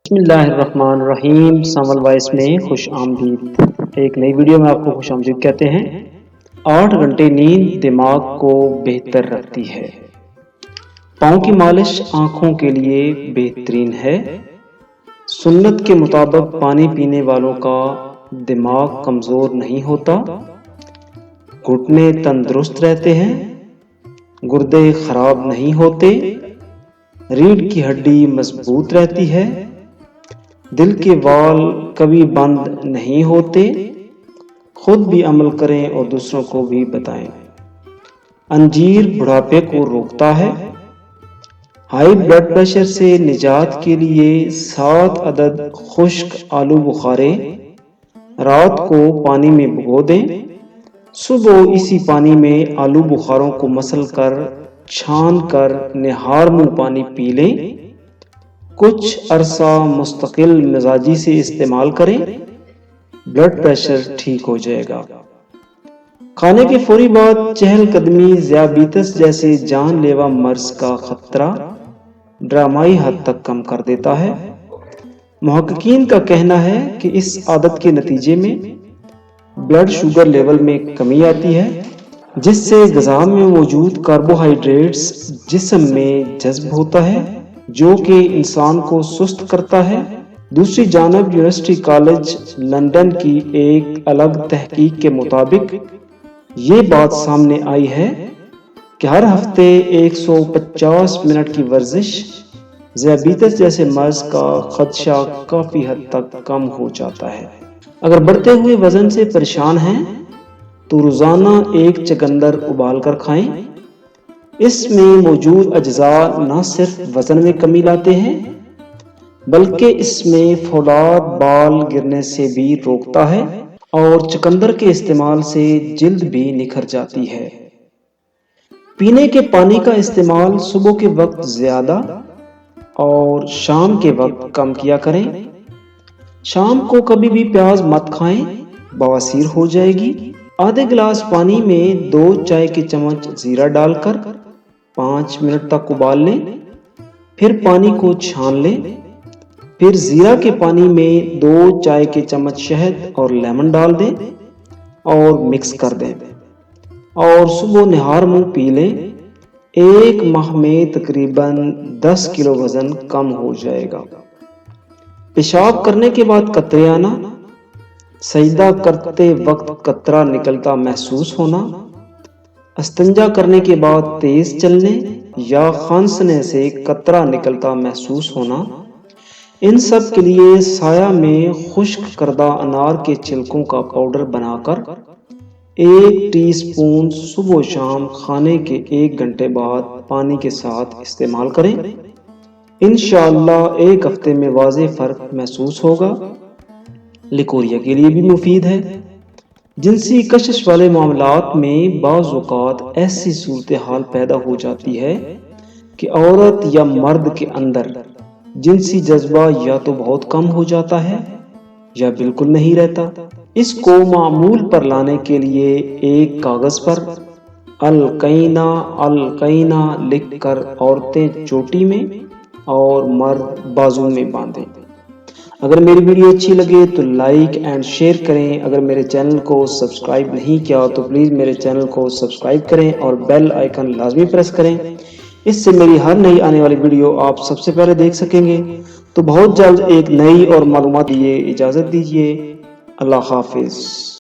بسم اللہ الرحمن الرحیم سامل وائس میں خوش آمدید۔ ایک نئی ویڈیو میں آپ کو خوش آمدید کہتے ہیں۔ 8 گھنٹے نیند دماغ کو بہتر رکھتی ہے۔ پاؤں کی مالش آنکھوں کے لیے بہترین ہے۔ سنت کے مطابق پانی پینے والوں کا دماغ کمزور نہیں ہوتا، گھٹنے تندرست رہتے ہیں، گردے خراب نہیں ہوتے، ریڑھ کی ہڈی مضبوط رہتی ہے، دل کے وال کبھی بند نہیں ہوتے۔ خود بھی عمل کریں اور دوسروں کو بھی بتائیں۔ انجیر بڑھاپے کو روکتا ہے۔ ہائی بلڈ پریشر سے نجات کے لیے 7 عدد خشک آلو بخارے رات کو پانی میں بھگو دیں۔ صبح اسی پانی میں آلو بخاروں کو مسل کر چھان کر نہار منہ پانی پی لیں۔ کچھ عرصہ مستقل مزاجی سے استعمال کریں، بلڈ پریشر ٹھیک ہو جائے گا۔ کھانے کے فوری بعد چہل قدمی ذیابیطس جیسے جان لیوا مرض کا خطرہ ڈرامائی حد تک کم کر دیتا ہے۔ محققین کا کہنا ہے کہ اس عادت کے نتیجے میں بلڈ شوگر لیول میں کمی آتی ہے، جس سے غذا میں موجود کاربوہائیڈریٹس جسم میں جذب ہوتا ہے، جو کہ انسان کو سست کرتا ہے۔ دوسری جانب یونیورسٹی کالج لندن کی ایک الگ تحقیق کے مطابق یہ بات سامنے آئی ہے کہ ہر ہفتے 150 منٹ کی ورزش ذیابیطس جیسے مرض کا خدشہ کافی حد تک کم ہو جاتا ہے۔ اگر بڑھتے ہوئے وزن سے پریشان ہیں تو روزانہ ایک چقندر ابال کر کھائیں۔ اس میں موجود اجزاء نہ صرف وزن میں کمی لاتے ہیں بلکہ اس میں فولاد بال گرنے سے بھی روکتا ہے، اور چقندر کے استعمال سے جلد بھی نکھر جاتی ہے۔ پینے کے پانی کا استعمال صبح کے وقت زیادہ اور شام کے وقت کم کیا کریں۔ شام کو کبھی بھی پیاز مت کھائیں، بواسیر ہو جائے گی۔ آدھے گلاس پانی میں 2 چائے کے چمچ زیرہ ڈال کر 5 منٹ تک ابال لیں، پھر پانی کو چھان لیں۔ پھر زیرہ کے پانی میں 2 چائے کے چمچ شہد اور لیمن ڈال دیں اور مکس کر دیں، اور صبح نہار منہ پی لیں۔ 1 ماہ میں تقریباً 10 کلو وزن کم ہو جائے گا۔ پیشاب کرنے کے بعد قطرے آنا، سجدہ کرتے وقت قطرہ نکلتا محسوس ہونا، استنجا کرنے کے بعد تیز چلنے یا کھانسنے سے قطرہ نکلتا محسوس ہونا، ان سب کے لیے سایہ میں خشک کردہ انار کے چھلکوں کا پاؤڈر بنا کر 1 ٹی اسپون صبح و شام کھانے کے 1 گھنٹے بعد پانی کے ساتھ استعمال کریں۔ انشاءاللہ 1 ہفتے میں واضح فرق محسوس ہوگا۔ لیکوریا کے لیے بھی مفید ہے۔ جنسی کشش والے معاملات میں بعض اوقات ایسی صورتحال پیدا ہو جاتی ہے کہ عورت یا مرد کے اندر جنسی جذبہ یا تو بہت کم ہو جاتا ہے یا بالکل نہیں رہتا۔ اس کو معمول پر لانے کے لیے ایک کاغذ پر القینا القینا لکھ کر عورتیں چوٹی میں اور مرد بازو میں باندھیں۔ اگر میری ویڈیو اچھی لگے تو لائک اینڈ شیئر کریں۔ اگر میرے چینل کو سبسکرائب نہیں کیا تو پلیز میرے چینل کو سبسکرائب کریں اور بیل آئیکن لازمی پریس کریں۔ اس سے میری ہر نئی آنے والی ویڈیو آپ سب سے پہلے دیکھ سکیں گے۔ تو بہت جلد ایک نئی اور معلومات دیے اجازت دیجیے۔ اللہ حافظ۔